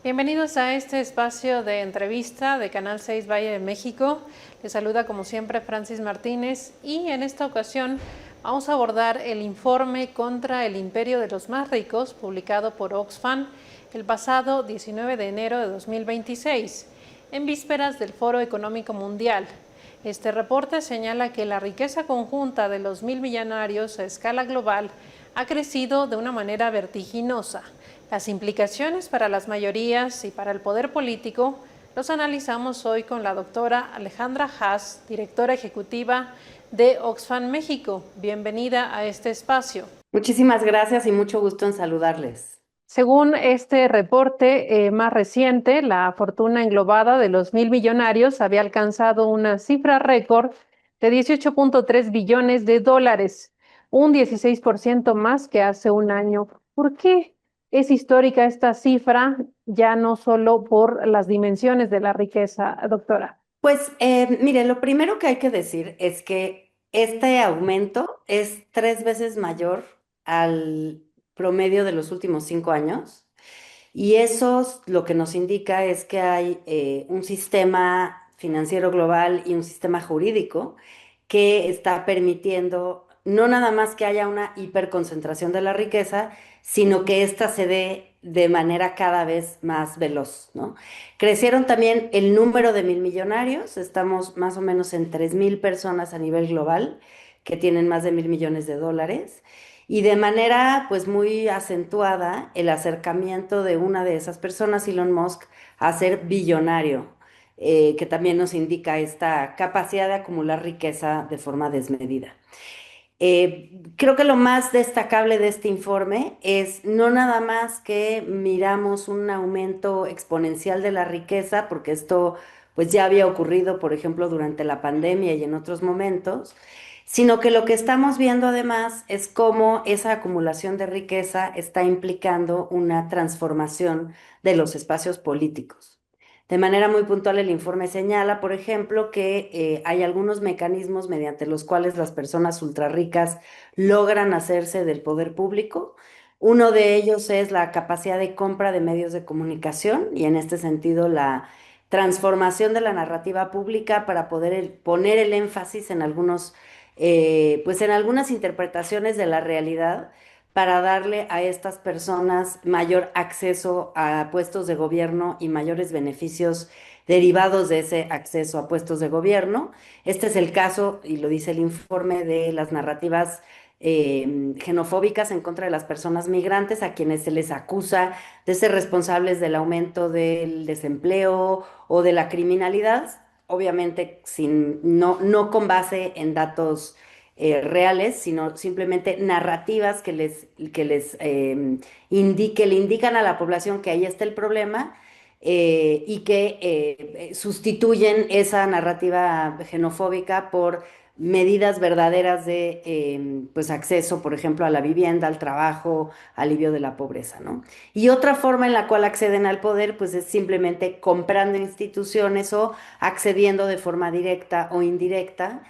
Bienvenidos a este espacio de entrevista de Canal 6 Valle de México. Les saluda como siempre Francis Martínez y en esta ocasión vamos a abordar el informe contra el imperio de los más ricos publicado por Oxfam el pasado 19 de enero de 2026, en vísperas del Foro Económico Mundial. Este reporte señala que la riqueza conjunta de los 1.000 millonarios a escala global ha crecido de una manera vertiginosa. Las implicaciones para las mayorías y para el poder político los analizamos hoy con la doctora Alejandra Haas, directora ejecutiva de Oxfam México. Bienvenida a este espacio. Muchísimas gracias y mucho gusto en saludarles. Según este reporte más reciente, la fortuna englobada de los 1.000 millonarios había alcanzado una cifra récord de 18.3 billones de dólares, un 16% más que hace un año. ¿Por qué es histórica esta cifra, ya no solo por las dimensiones de la riqueza, doctora? Pues mire, lo primero que hay que decir es que este aumento es 3 veces mayor al promedio de los últimos 5 años y lo que nos indica es que hay un sistema financiero global y un sistema jurídico que está permitiendo no nada más que haya una hiperconcentración de la riqueza, sino que ésta se dé de manera cada vez más veloz, ¿no? Crecieron también el número de 1.000 millonarios, estamos más o menos en 3.000 personas a nivel global que tienen más de 1.000 millones de dólares y de manera pues muy acentuada el acercamiento de una de esas personas, Elon Musk, a ser billonario, que también nos indica esta capacidad de acumular riqueza de forma desmedida. Creo que lo más destacable de este informe es no nada más que miramos un aumento exponencial de la riqueza, porque esto pues ya había ocurrido, por ejemplo, durante la pandemia y en otros momentos, sino que lo que estamos viendo además es cómo esa acumulación de riqueza está implicando una transformación de los espacios políticos. De manera muy puntual, el informe señala, por ejemplo, que hay algunos mecanismos mediante los cuales las personas ultrarricas logran hacerse del poder público. Uno de ellos es la capacidad de compra de medios de comunicación y en este sentido la transformación de la narrativa pública para poder poner el énfasis en pues en algunas interpretaciones de la realidad para darle a estas personas mayor acceso a puestos de gobierno y mayores beneficios derivados de ese acceso a puestos de gobierno. Este es el caso, y lo dice el informe, de las narrativas xenofóbicas en contra de las personas migrantes, a quienes se les acusa de ser responsables del aumento del desempleo o de la criminalidad, obviamente no con base en datos reales, sino simplemente narrativas que le indican a la población que ahí está el problema y que sustituyen esa narrativa xenofóbica por medidas verdaderas de pues acceso, por ejemplo, a la vivienda, al trabajo, alivio de la pobreza, ¿no? Y otra forma en la cual acceden al poder, pues es simplemente comprando instituciones o accediendo de forma directa o indirecta.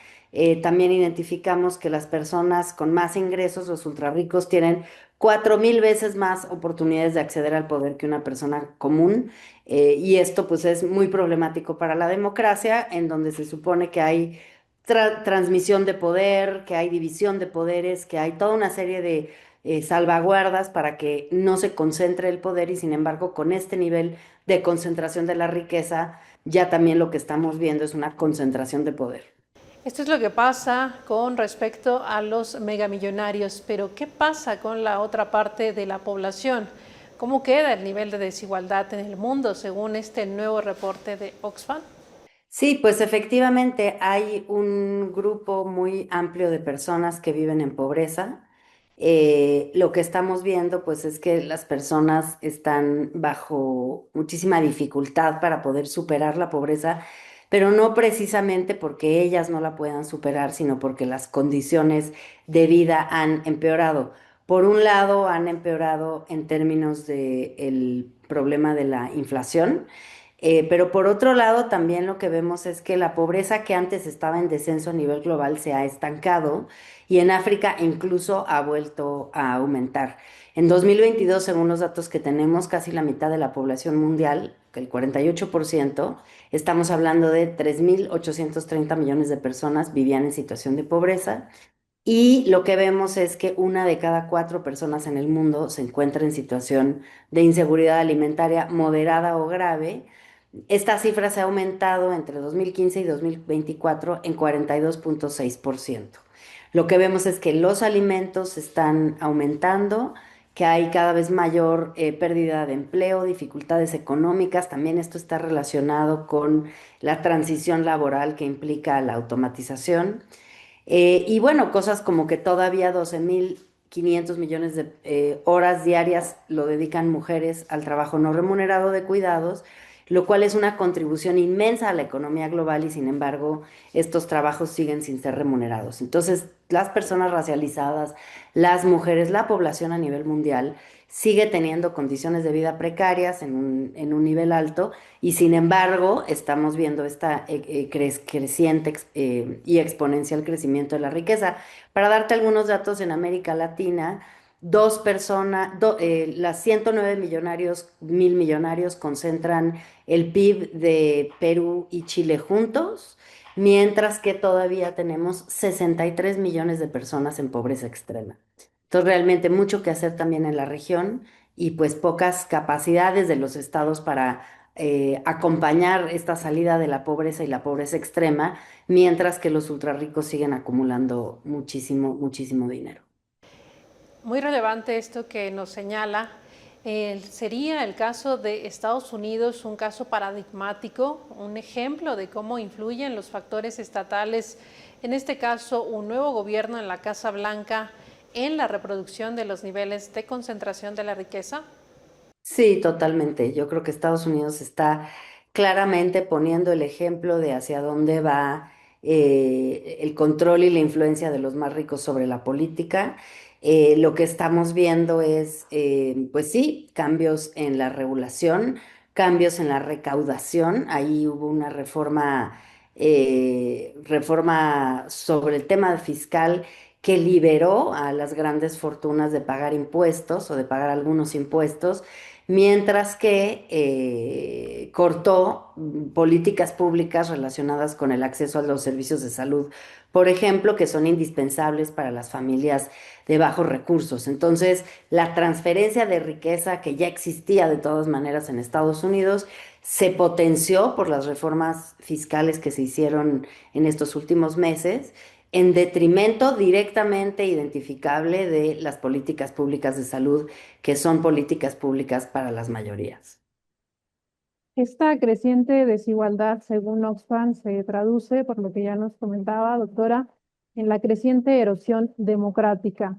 También identificamos que las personas con más ingresos, los ultrarricos, tienen 4.000 veces más oportunidades de acceder al poder que una persona común. Y esto pues es muy problemático para la democracia, en donde se supone que hay transmisión de poder, que hay división de poderes, que hay toda una serie de salvaguardas para que no se concentre el poder y sin embargo con este nivel de concentración de la riqueza ya también lo que estamos viendo es una concentración de poder. Esto es lo que pasa con respecto a los megamillonarios, pero ¿qué pasa con la otra parte de la población? ¿Cómo queda el nivel de desigualdad en el mundo según este nuevo reporte de Oxfam? Sí, pues efectivamente hay un grupo muy amplio de personas que viven en pobreza lo que estamos viendo pues es que las personas están bajo muchísima dificultad para poder superar la pobreza, pero no precisamente porque ellas no la puedan superar, sino porque las condiciones de vida han empeorado. Por un lado, han empeorado en términos del problema de la inflación, pero por otro lado, también lo que vemos es que la pobreza que antes estaba en descenso a nivel global se ha estancado y en África incluso ha vuelto a aumentar. En 2022, según los datos que tenemos, casi la mitad de la población mundial, que el 48%, estamos hablando de 3.830 millones de personas vivían en situación de pobreza. Y lo que vemos es que una de cada cuatro personas en el mundo se encuentra en situación de inseguridad alimentaria moderada o grave. Esta cifra se ha aumentado entre 2015 y 2024 en 42,6%. Lo que vemos es que los alimentos están aumentando, que hay cada vez mayor pérdida de empleo, dificultades económicas. También esto está relacionado con la transición laboral que implica la automatización. Y bueno, cosas como que todavía 12.500 millones de horas diarias lo dedican mujeres al trabajo no remunerado de cuidados, lo cual es una contribución inmensa a la economía global y sin embargo estos trabajos siguen sin ser remunerados. Entonces, las personas racializadas, las mujeres, la población a nivel mundial sigue teniendo condiciones de vida precarias en un nivel alto y sin embargo estamos viendo esta creciente y exponencial crecimiento de la riqueza. Para darte algunos datos, en América Latina, las 109 millonarios, mil millonarios concentran el PIB de Perú y Chile juntos, mientras que todavía tenemos 63 millones de personas en pobreza extrema. Entonces, realmente mucho que hacer también en la región y pues pocas capacidades de los estados para acompañar esta salida de la pobreza y la pobreza extrema, mientras que los ultrarricos siguen acumulando muchísimo, muchísimo dinero. Muy relevante esto que nos señala. ¿Sería el caso de Estados Unidos un caso paradigmático, un ejemplo de cómo influyen los factores estatales, en este caso un nuevo gobierno en la Casa Blanca, en la reproducción de los niveles de concentración de la riqueza? Sí, totalmente. Yo creo que Estados Unidos está claramente poniendo el ejemplo de hacia dónde va el control y la influencia de los más ricos sobre la política. Lo que estamos viendo es, pues sí, cambios en la regulación, cambios en la recaudación. Ahí hubo una reforma sobre el tema fiscal que liberó a las grandes fortunas de pagar impuestos o de pagar algunos impuestos mientras que cortó políticas públicas relacionadas con el acceso a los servicios de salud, por ejemplo, que son indispensables para las familias de bajos recursos. Entonces, la transferencia de riqueza que ya existía de todas maneras en Estados Unidos se potenció por las reformas fiscales que se hicieron en estos últimos meses en detrimento directamente identificable de las políticas públicas de salud que son políticas públicas para las mayorías. Esta creciente desigualdad, según Oxfam, se traduce, por lo que ya nos comentaba, doctora, en la creciente erosión democrática.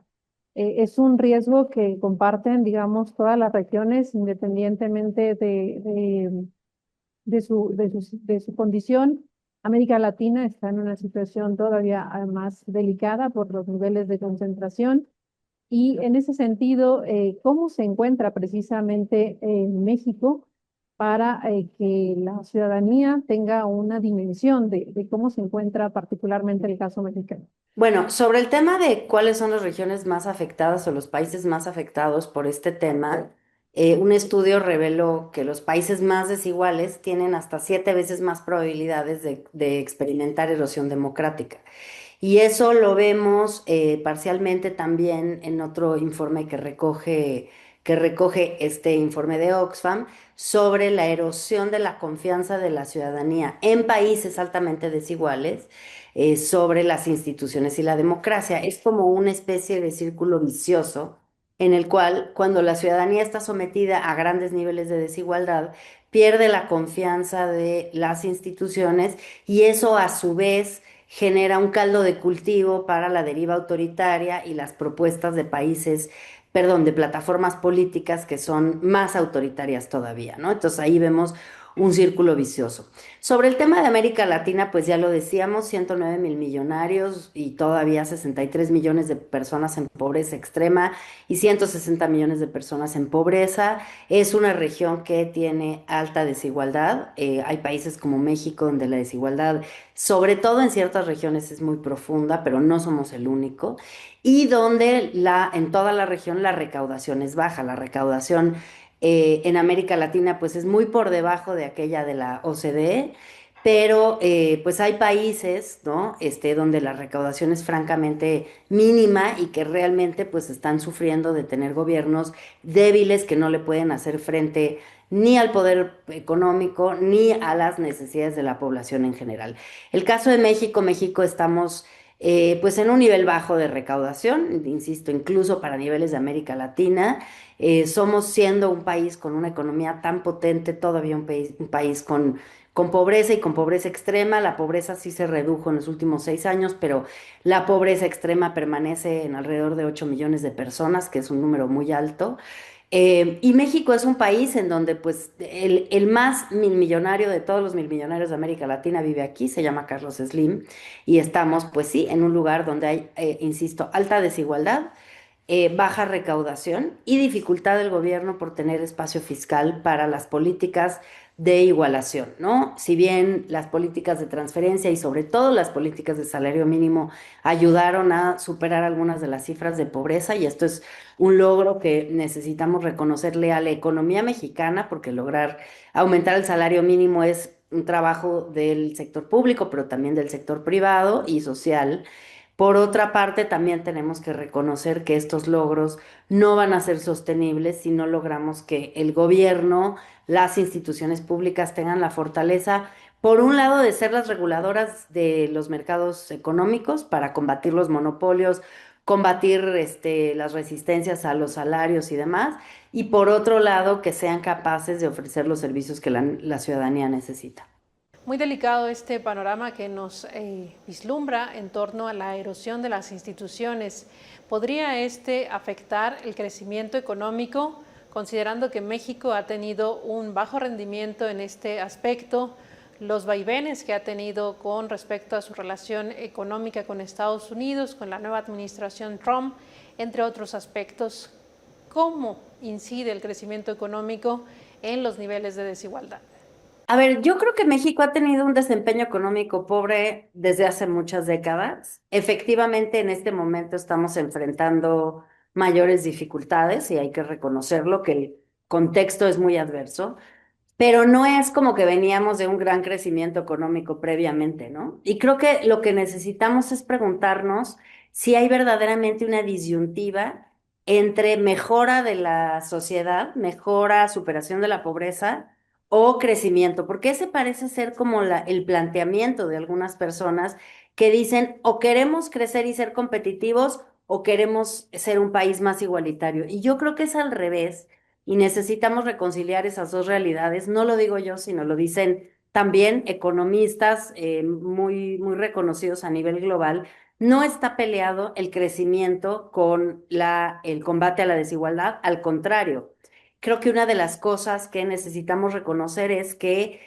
Es un riesgo que comparten, digamos, todas las regiones, independientemente de su condición. América Latina está en una situación todavía más delicada por los niveles de concentración. Y en ese sentido, ¿cómo se encuentra precisamente México para que la ciudadanía tenga una dimensión de cómo se encuentra particularmente el caso mexicano? Bueno, sobre el tema de cuáles son las regiones más afectadas o los países más afectados por este tema, un estudio reveló que los países más desiguales tienen hasta 7 veces más probabilidades de experimentar erosión democrática. Y eso lo vemos parcialmente también en otro informe que recoge este informe de Oxfam sobre la erosión de la confianza de la ciudadanía en países altamente desiguales sobre las instituciones y la democracia. Es como una especie de círculo vicioso en el cual cuando la ciudadanía está sometida a grandes niveles de desigualdad, pierde la confianza de las instituciones y eso a su vez genera un caldo de cultivo para la deriva autoritaria y las propuestas de países, perdón, de plataformas políticas que son más autoritarias todavía, ¿no? Entonces ahí vemos un círculo vicioso. Sobre el tema de América Latina, pues ya lo decíamos, 109 mil millonarios y todavía 63 millones de personas en pobreza extrema y 160 millones de personas en pobreza. Es una región que tiene alta desigualdad. Hay países como México donde la desigualdad, sobre todo en ciertas regiones, es muy profunda, pero no somos el único. Y donde en toda la región la recaudación es baja. La recaudación en América Latina pues es muy por debajo de aquella de la OCDE, pero pues hay países, ¿no? Donde la recaudación es francamente mínima y que realmente pues están sufriendo de tener gobiernos débiles que no le pueden hacer frente ni al poder económico ni a las necesidades de la población en general. El caso de México, México estamos pues en un nivel bajo de recaudación, insisto, incluso para niveles de América Latina. Somos siendo un país con una economía tan potente, todavía un país con pobreza y con pobreza extrema. La pobreza sí se redujo en los últimos 6 años, pero la pobreza extrema permanece en alrededor de 8 millones de personas, que es un número muy alto. Y México es un país en donde pues el más millonario de todos los millonarios de América Latina vive aquí, se llama Carlos Slim, y estamos pues sí en un lugar donde hay, insisto, alta desigualdad, baja recaudación y dificultad del gobierno por tener espacio fiscal para las políticas de igualación, ¿no? Si bien las políticas de transferencia y sobre todo las políticas de salario mínimo ayudaron a superar algunas de las cifras de pobreza, y esto es un logro que necesitamos reconocerle a la economía mexicana, porque lograr aumentar el salario mínimo es un trabajo del sector público, pero también del sector privado y social. Por otra parte, también tenemos que reconocer que estos logros no van a ser sostenibles si no logramos que el gobierno, las instituciones públicas tengan la fortaleza, por un lado, de ser las reguladoras de los mercados económicos para combatir los monopolios, combatir las resistencias a los salarios y demás, y por otro lado, que sean capaces de ofrecer los servicios que la ciudadanía necesita. Muy delicado este panorama que nos vislumbra en torno a la erosión de las instituciones. ¿Podría este afectar el crecimiento económico, considerando que México ha tenido un bajo rendimiento en este aspecto, los vaivenes que ha tenido con respecto a su relación económica con Estados Unidos, con la nueva administración Trump, entre otros aspectos? ¿Cómo incide el crecimiento económico en los niveles de desigualdad? A ver, yo creo que México ha tenido un desempeño económico pobre desde hace muchas décadas. Efectivamente, en este momento estamos enfrentando mayores dificultades y hay que reconocerlo, que el contexto es muy adverso, pero no es como que veníamos de un gran crecimiento económico previamente, ¿no? Y creo que lo que necesitamos es preguntarnos si hay verdaderamente una disyuntiva entre mejora de la sociedad, mejora, superación de la pobreza o crecimiento, porque ese parece ser como el planteamiento de algunas personas que dicen o queremos crecer y ser competitivos o queremos ser un país más igualitario. Y yo creo que es al revés y necesitamos reconciliar esas dos realidades. No lo digo yo, sino lo dicen también economistas muy, muy reconocidos a nivel global. No está peleado el crecimiento con el combate a la desigualdad, al contrario. Creo que una de las cosas que necesitamos reconocer es que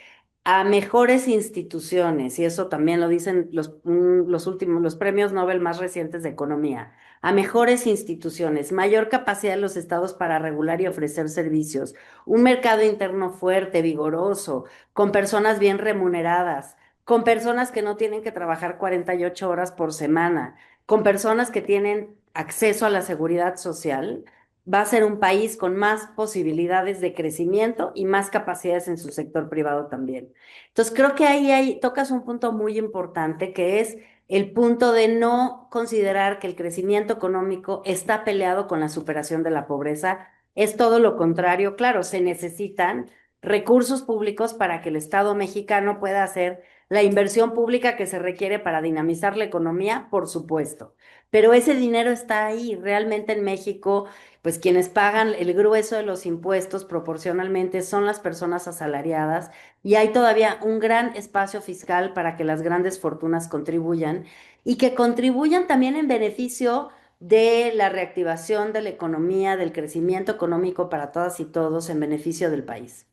a mejores instituciones, y eso también lo dicen los últimos, los premios Nobel más recientes de economía, a mejores instituciones, mayor capacidad de los estados para regular y ofrecer servicios, un mercado interno fuerte, vigoroso, con personas bien remuneradas, con personas que no tienen que trabajar 48 horas por semana, con personas que tienen acceso a la seguridad social, va a ser un país con más posibilidades de crecimiento y más capacidades en su sector privado también. Entonces, creo que ahí tocas un punto muy importante que es el punto de no considerar que el crecimiento económico está peleado con la superación de la pobreza. Es todo lo contrario. Claro, se necesitan, recursos públicos para que el Estado mexicano pueda hacer la inversión pública que se requiere para dinamizar la economía, por supuesto. Pero ese dinero está ahí. Realmente en México, pues quienes pagan el grueso de los impuestos proporcionalmente son las personas asalariadas y hay todavía un gran espacio fiscal para que las grandes fortunas contribuyan y que contribuyan también en beneficio de la reactivación de la economía, del crecimiento económico para todas y todos en beneficio del país.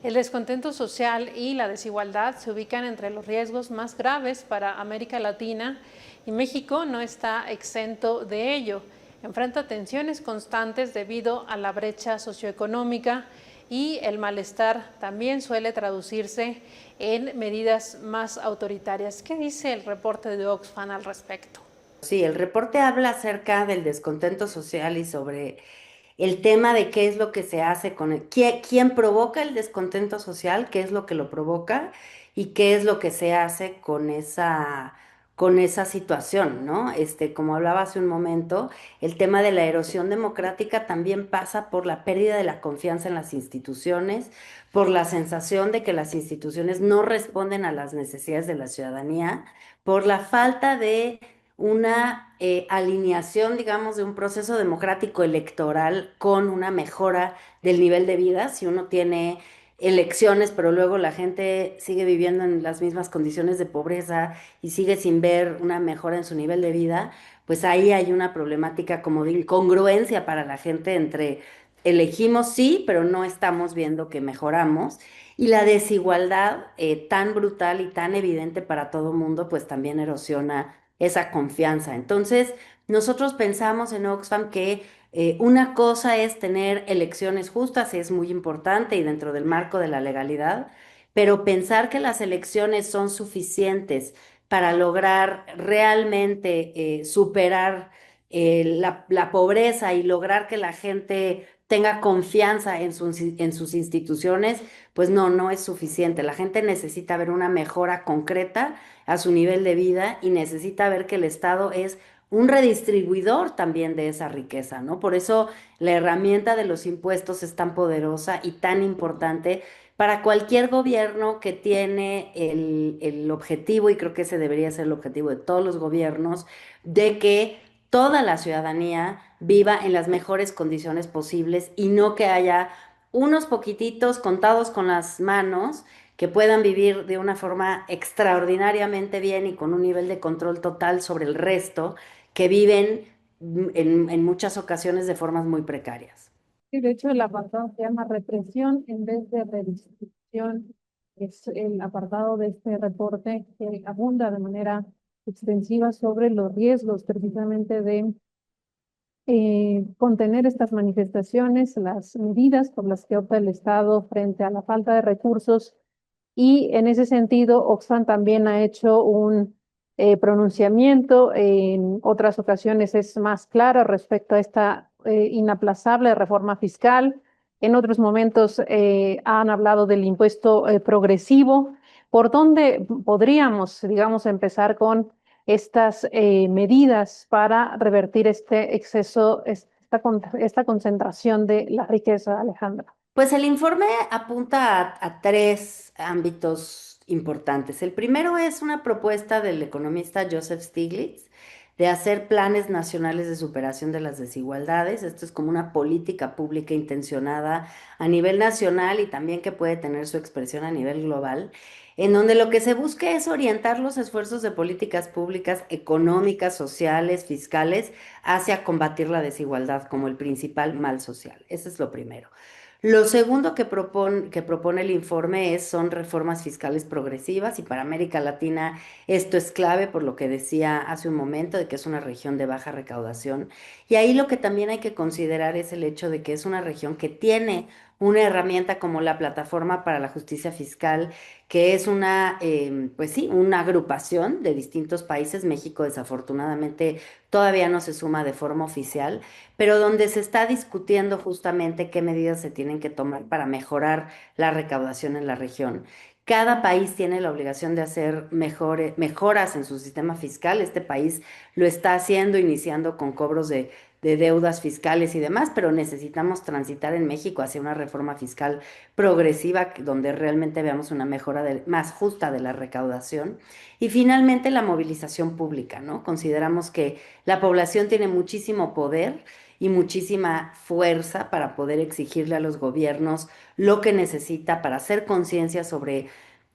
El descontento social y la desigualdad se ubican entre los riesgos más graves para América Latina y México no está exento de ello. Enfrenta tensiones constantes debido a la brecha socioeconómica y el malestar también suele traducirse en medidas más autoritarias. ¿Qué dice el reporte de Oxfam al respecto? Sí, el reporte habla acerca del descontento social y sobre el tema de qué es lo que se hace con quién provoca el descontento social, qué es lo que lo provoca y qué es lo que se hace con esa situación, ¿no? Como hablaba hace un momento, el tema de la erosión democrática también pasa por la pérdida de la confianza en las instituciones, por la sensación de que las instituciones no responden a las necesidades de la ciudadanía, por la falta de una alineación, digamos, de un proceso democrático electoral con una mejora del nivel de vida. Si uno tiene elecciones, pero luego la gente sigue viviendo en las mismas condiciones de pobreza y sigue sin ver una mejora en su nivel de vida, pues ahí hay una problemática como de incongruencia para la gente entre elegimos sí, pero no estamos viendo que mejoramos. Y la desigualdad tan brutal y tan evidente para todo mundo, pues también erosiona esa confianza. Entonces, nosotros pensamos en Oxfam que una cosa es tener elecciones justas, es muy importante y dentro del marco de la legalidad, pero pensar que las elecciones son suficientes para lograr realmente superar la pobreza y lograr que la gente tenga confianza en sus instituciones, pues no, no es suficiente. La gente necesita ver una mejora concreta a su nivel de vida y necesita ver que el Estado es un redistribuidor también de esa riqueza, ¿no? Por eso la herramienta de los impuestos es tan poderosa y tan importante para cualquier gobierno que tiene el objetivo, y creo que ese debería ser el objetivo de todos los gobiernos, de que toda la ciudadanía viva en las mejores condiciones posibles y no que haya unos poquititos contados con las manos que puedan vivir de una forma extraordinariamente bien y con un nivel de control total sobre el resto, que viven en muchas ocasiones de formas muy precarias. Sí, de hecho, el apartado se llama represión en vez de redistribución. Es el apartado de este reporte que abunda de manera extensiva sobre los riesgos precisamente de contener estas manifestaciones, las medidas por las que opta el Estado frente a la falta de recursos. Y en ese sentido, Oxfam también ha hecho un pronunciamiento, en otras ocasiones es más claro respecto a esta inaplazable reforma fiscal. En otros momentos han hablado del impuesto progresivo. ¿Por dónde podríamos, digamos, empezar con estas medidas para revertir este exceso, esta concentración de la riqueza, Alejandra? Pues el informe apunta a tres ámbitos importantes. El primero es una propuesta del economista Joseph Stiglitz de hacer planes nacionales de superación de las desigualdades. Esto es como una política pública intencionada a nivel nacional y también que puede tener su expresión a nivel global, en donde lo que se busca es orientar los esfuerzos de políticas públicas económicas, sociales, fiscales, hacia combatir la desigualdad como el principal mal social. Ese es lo primero. Lo segundo que propone el informe son reformas fiscales progresivas y para América Latina esto es clave por lo que decía hace un momento de que es una región de baja recaudación. Y ahí lo que también hay que considerar es el hecho de que es una región que tiene una herramienta como la Plataforma para la Justicia Fiscal, que es pues sí, una agrupación de distintos países. México desafortunadamente todavía no se suma de forma oficial, pero donde se está discutiendo justamente qué medidas se tienen que tomar para mejorar la recaudación en la región. Cada país tiene la obligación de hacer mejoras en su sistema fiscal. Este país lo está haciendo, iniciando con cobros de de deudas fiscales y demás, pero necesitamos transitar en México hacia una reforma fiscal progresiva donde realmente veamos una mejora más justa de la recaudación. Y finalmente la movilización pública, ¿no? Consideramos que la población tiene muchísimo poder y muchísima fuerza para poder exigirle a los gobiernos lo que necesita para hacer conciencia sobre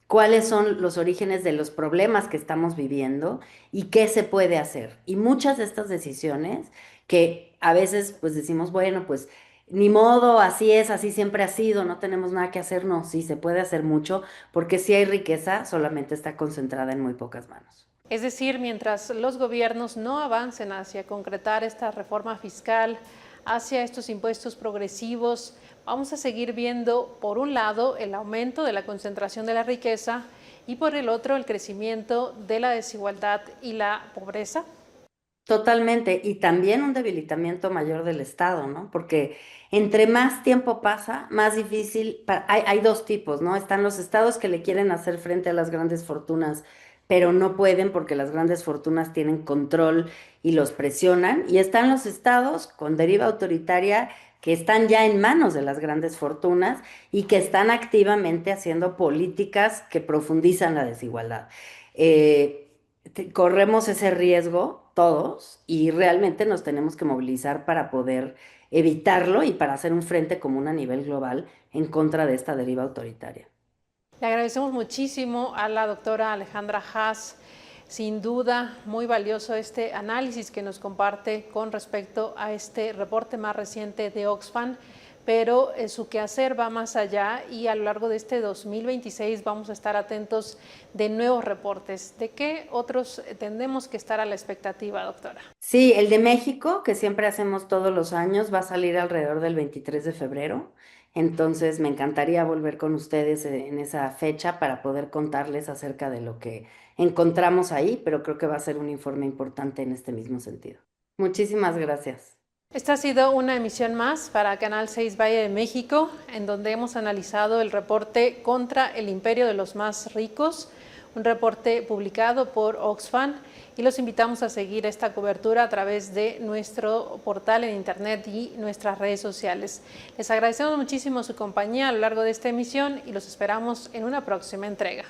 cuáles son los orígenes de los problemas que estamos viviendo y qué se puede hacer. Y muchas de estas decisiones que a veces pues decimos, bueno, pues ni modo, así es, así siempre ha sido, no tenemos nada que hacer, no, sí se puede hacer mucho, porque si hay riqueza, solamente está concentrada en muy pocas manos. Es decir, mientras los gobiernos no avancen hacia concretar esta reforma fiscal, hacia estos impuestos progresivos, vamos a seguir viendo, por un lado, el aumento de la concentración de la riqueza y por el otro, el crecimiento de la desigualdad y la pobreza. Totalmente, y también un debilitamiento mayor del Estado, ¿no? Porque entre más tiempo pasa, más difícil, hay dos tipos, ¿no? Están los estados que le quieren hacer frente a las grandes fortunas, pero no pueden porque las grandes fortunas tienen control y los presionan, y están los estados con deriva autoritaria que están ya en manos de las grandes fortunas y que están activamente haciendo políticas que profundizan la desigualdad. Corremos ese riesgo todos y realmente nos tenemos que movilizar para poder evitarlo y para hacer un frente común a nivel global en contra de esta deriva autoritaria. Le agradecemos muchísimo a la doctora Alejandra Haas. Sin duda, muy valioso este análisis que nos comparte con respecto a este reporte más reciente de Oxfam, pero su quehacer va más allá y a lo largo de este 2026 vamos a estar atentos de nuevos reportes. ¿De qué otros tendremos que estar a la expectativa, doctora? Sí, el de México, que siempre hacemos todos los años, va a salir alrededor del 23 de febrero. Entonces, me encantaría volver con ustedes en esa fecha para poder contarles acerca de lo que encontramos ahí, pero creo que va a ser un informe importante en este mismo sentido. Muchísimas gracias. Esta ha sido una emisión más para Canal 6 Valle de México, en donde hemos analizado el reporte contra el imperio de los más ricos, un reporte publicado por Oxfam, y los invitamos a seguir esta cobertura a través de nuestro portal en internet y nuestras redes sociales. Les agradecemos muchísimo su compañía a lo largo de esta emisión y los esperamos en una próxima entrega.